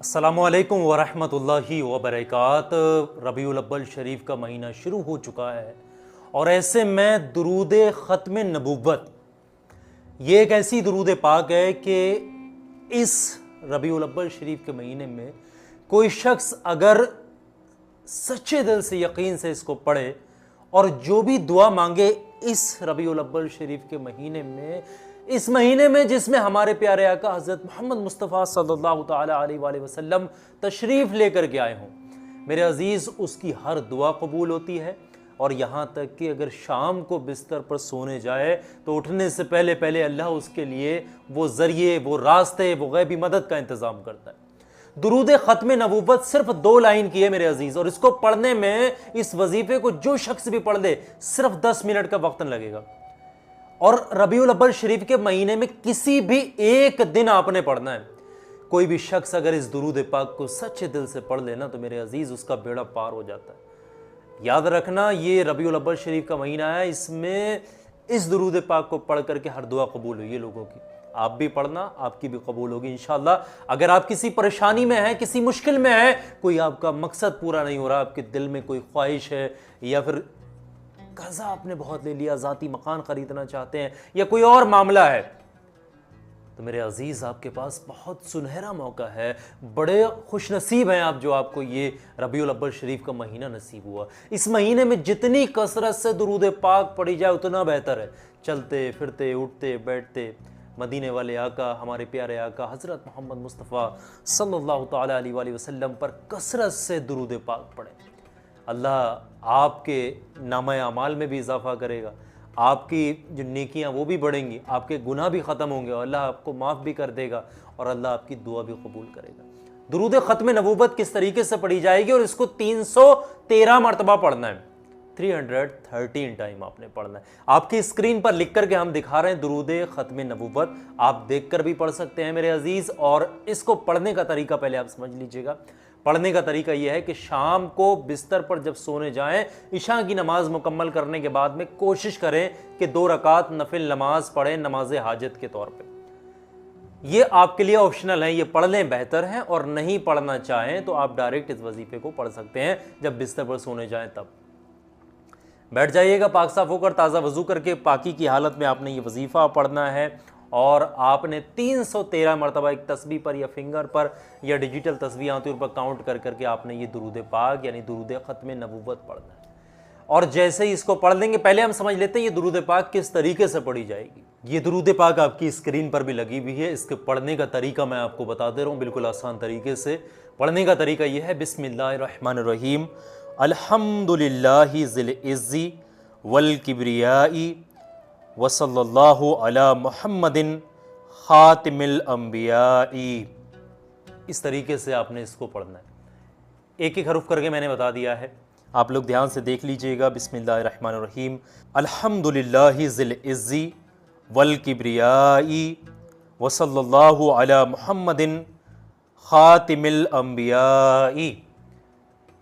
अस्सलामुअलैकुम वरहमतुल्लाहि वबरकातुहू। रबीउल अव्वल शरीफ का महीना शुरू हो चुका है और ऐसे में दुरूद ख़त्म नबूवत ये एक ऐसी दुरूद पाक है कि इस रबीउल अव्वल शरीफ के महीने में कोई शख्स अगर सच्चे दिल से यकीन से इसको पढ़े और जो भी दुआ मांगे इस रबीउल अव्वल शरीफ के महीने में, इस महीने में जिसमें हमारे प्यारे आका हज़रत मोहम्मद मुस्तफ़ा सल्लल्लाहु ताला अलैहि वसल्लम तशरीफ़ लेकर के आए हों, मेरे अज़ीज़, उसकी हर दुआ कबूल होती है। और यहाँ तक कि अगर शाम को बिस्तर पर सोने जाए तो उठने से पहले पहले अल्लाह उसके लिए वो ज़रिए, वो रास्ते, वो गैबी मदद का इंतज़ाम करता है। दुरूद ख़त्म नबूवत सिर्फ 2 लाइन की है मेरे अज़ीज़, और इसको पढ़ने में, इस वजीफ़े को जो शख्स भी पढ़ ले, सिर्फ 10 मिनट का वक्त लगेगा। और रबीउल अव्वल शरीफ के महीने में किसी भी एक दिन आपने पढ़ना है। कोई भी शख्स अगर इस दुरूद पाक को सच्चे दिल से पढ़ लेना तो मेरे अजीज उसका बेड़ा पार हो जाता है। याद रखना, ये रबीउल अव्वल शरीफ का महीना है, इसमें इस दुरूद पाक को पढ़ करके हर दुआ कबूल हुई है लोगों की। आप भी पढ़ना, आपकी भी कबूल होगी इंशाअल्लाह। अगर आप किसी परेशानी में हैं, किसी मुश्किल में है, कोई आपका मकसद पूरा नहीं हो रहा, आपके दिल में कोई ख्वाहिश है, या फिर कर्जा आपने बहुत ले लिया, ज़ाती मकान ख़रीदना चाहते हैं, या कोई और मामला है, तो मेरे अजीज़ आपके पास बहुत सुनहरा मौका है। बड़े खुश नसीब हैं आप जो आपको ये रबीउल अव्वल शरीफ का महीना नसीब हुआ। इस महीने में जितनी कसरत से दुरूद पाक पढ़ी जाए उतना बेहतर है। चलते फिरते, उठते बैठते मदीने वाले आका, हमारे प्यारे आका हज़रत मोहम्मद मुस्तफ़ा सल्लल्लाहु ताला अलैहि वसल्लम पर कसरत से दुरूद पाक पढ़ें। अल्लाह आपके नामा अमाल में भी इजाफ़ा करेगा, आपकी जो नेकियां वो भी बढ़ेंगी, आपके गुनाह भी ख़त्म होंगे और अल्लाह आपको माफ़ भी कर देगा और अल्लाह आपकी दुआ भी कबूल करेगा। दुरूद ख़त्म नबूवत किस तरीके से पढ़ी जाएगी, और इसको 313 मरतबा पढ़ना है, 313 टाइम आपने पढ़ना है। आपकी स्क्रीन पर लिख करके हम दिखा रहे हैं दुरूद ख़त्म नबूवत, आप देख कर भी पढ़ सकते हैं मेरे अजीज़। और इसको पढ़ने का तरीका पहले आप समझ लीजिएगा। पढ़ने का तरीका यह है कि शाम को बिस्तर पर जब सोने जाएं, इशा की नमाज मुकम्मल करने के बाद में कोशिश करें कि 2 रकात नफिल नमाज पढ़ें नमाज हाजत के तौर पे। ये आपके लिए ऑप्शनल है, ये पढ़ लें बेहतर है, और नहीं पढ़ना चाहें तो आप डायरेक्ट इस वजीफे को पढ़ सकते हैं। जब बिस्तर पर सोने जाएं तब बैठ जाइएगा पाक साफ होकर, ताज़ा वज़ू करके पाकी की हालत में आपने ये वजीफ़ा पढ़ना है। और आपने 313 मरतबा एक तस्बीह पर या फिंगर पर या डिजिटल तस्बीह आती पर काउंट कर करके आपने ये दुरूद पाक यानी दुरूद ख़त्म नबूवत पढ़ना है। और जैसे ही इसको पढ़ लेंगे, पहले हम समझ लेते हैं ये दुरूद पाक किस तरीके से पढ़ी जाएगी। ये दुरूद पाक आपकी स्क्रीन पर भी लगी हुई है, इसके पढ़ने का तरीका मैं आपको बता दे रहा हूँ बिल्कुल आसान तरीके से। पढ़ने का तरीका यह है, बिस्मिल्लाहिर्रहमानिर्रहीम, अल्हम्दुलिल्लाहि ज़िल इज़्ज़ि वल किब्रियाई वसल्लल्लाहु अला मुहम्मदिन खातिमिल अंबियाई। इस तरीके से आपने इसको पढ़ना है। एक एक हरुफ करके मैंने बता दिया है, आप लोग ध्यान से देख लीजिएगा। बिस्मिल्लाहिर्रहमानिर्रहीम, अल्हम्दुलिल्लाहि ज़िल इज़्ज़ि वल किब्रियाई वसल्लल्लाहु अला मुहम्मदिन खातिमिल अंबियाई।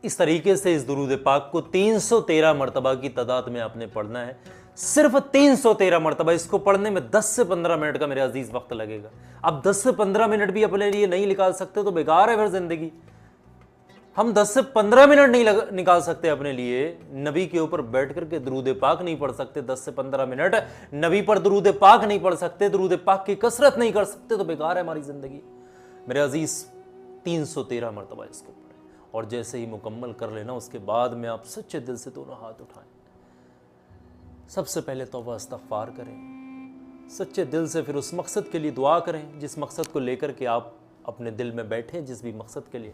इस तरीके से इस दुरूद पाक को 313 मरतबा की तादाद में आपने पढ़ना है। सिर्फ 313 मरतबा। इसको पढ़ने में 10 से 15 मिनट का मेरे अजीज वक्त लगेगा। अब 10 से 15 मिनट भी अपने लिए नहीं निकाल सकते तो बेकार है फिर जिंदगी। हम 10 से 15 मिनट नहीं निकाल सकते अपने लिए, नबी के ऊपर बैठ करके दुरूद पाक नहीं पढ़ सकते 10 से 15 मिनट, नबी पर दुरूद पाक नहीं पढ़ सकते, दुरूद पाक की कसरत नहीं कर सकते, तो बेकार है हमारी जिंदगी। मेरे अजीज 313 मरतबा इसको पढ़ें, और जैसे ही मुकम्मल कर लेना उसके बाद में आप सच्चे दिल से दोनों हाथ उठाएं। सबसे पहले तौबा इस्तग़फ़ार करें सच्चे दिल से, फिर उस मकसद के लिए दुआ करें जिस मकसद को लेकर के आप अपने दिल में बैठे, जिस भी मकसद के लिए,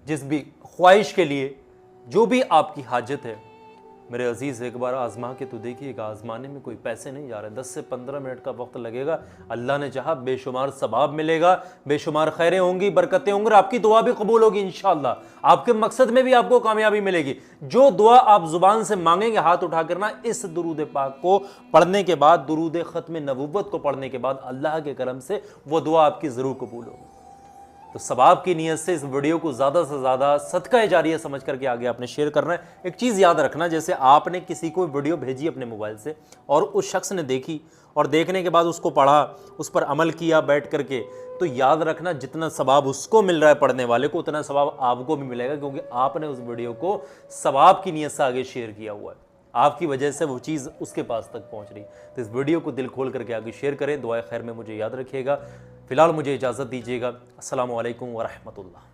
जिस भी ख्वाहिश के लिए, जो भी आपकी हाजत है। मेरे अजीज़, एक बार आजमा के तो देखिएगा, आजमाने में कोई पैसे नहीं जा रहे। 10 से 15 मिनट का वक्त लगेगा, अल्लाह ने चाहा बेशुमार सवाब मिलेगा, बेशुमार खैरें होंगी, बरकतें होंगी, आपकी दुआ भी कबूल होगी इंशाअल्लाह। आपके मकसद में भी आपको कामयाबी मिलेगी। जो दुआ आप जुबान से मांगेंगे हाथ उठा करना, इस दुरूद पाक को पढ़ने के बाद, दुरूद ख़त्म नबूवत को पढ़ने के बाद अल्लाह के करम से वो दुआ आपकी ज़रूर कबूल होगी। तो सवाब की नीयत से इस वीडियो को ज़्यादा से ज़्यादा सदका जारिया समझ करके आगे आपने शेयर करना है। एक चीज़ याद रखना, जैसे आपने किसी को वीडियो भेजी अपने मोबाइल से और उस शख्स ने देखी और देखने के बाद उसको पढ़ा, उस पर अमल किया बैठ करके, तो याद रखना जितना सवाब उसको मिल रहा है पढ़ने वाले को, उतना सवाब आपको भी मिलेगा, क्योंकि आपने उस वीडियो को सवाब की नीयत से आगे शेयर किया हुआ है। आपकी वजह से वो चीज़ उसके पास तक पहुंच रही। तो इस वीडियो को दिल खोल करके आगे शेयर करें। दुआ खैर में मुझे याद रखिएगा। फिलहाल मुझे इजाज़त दीजिएगा। अस्सलामु अलैकुम व रहमतुल्लाह।